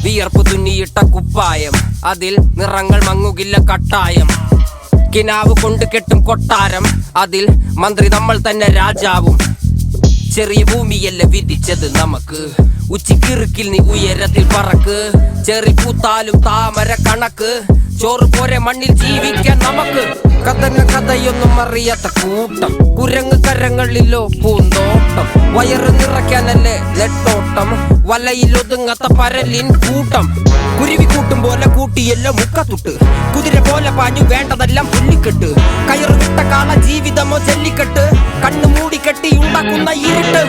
വിയർപ്പ് തുന്നിയിട്ട കുപ്പായം, അതിൽ നിറങ്ങൾ മങ്ങുകില്ല കട്ടായം. കിനാവ് കൊണ്ട് കെട്ടും കൊട്ടാരം, അതിൽ മന്ത്രി നമ്മൾ തന്നെ രാജാവും. ചെറിയ ഭൂമിയല്ല വിധിച്ചത് നമുക്ക്, ഉച്ചിക്കിറുക്കിൽ നീ ഉയരത്തിൽ പറക്ക്. ചെറി പൂത്താലും താമര കണക്ക്, ചോറ് പോരെ മണ്ണിൽ ജീവിക്കാൻ നമുക്ക്. കഥയൊന്നും അറിയാത്ത കൂട്ടം, കുരങ്ങ് കരങ്ങളിലോ പൂന്തോട്ടം. വയറ് നിറയ്ക്കാനല്ലേ നെട്ടോട്ടം, വലയിൽ ഒതുങ്ങാത്ത പരലിൻ കൂട്ടം. കുരുവി കൂട്ടും പോലെ കൂട്ടിയല്ലോ മുക്കത്തുട്ട്, കുതിര പോലെ പാഞ്ഞു വേണ്ടതെല്ലാം പുല്ലിക്കെട്ട്. കയറ് വിട്ട കാള ജീവിതമോ ജല്ലിക്കെട്ട്, കണ്ണു മൂടിക്കെട്ടി ഉണ്ടാക്കുന്ന ഇരുട്ട്.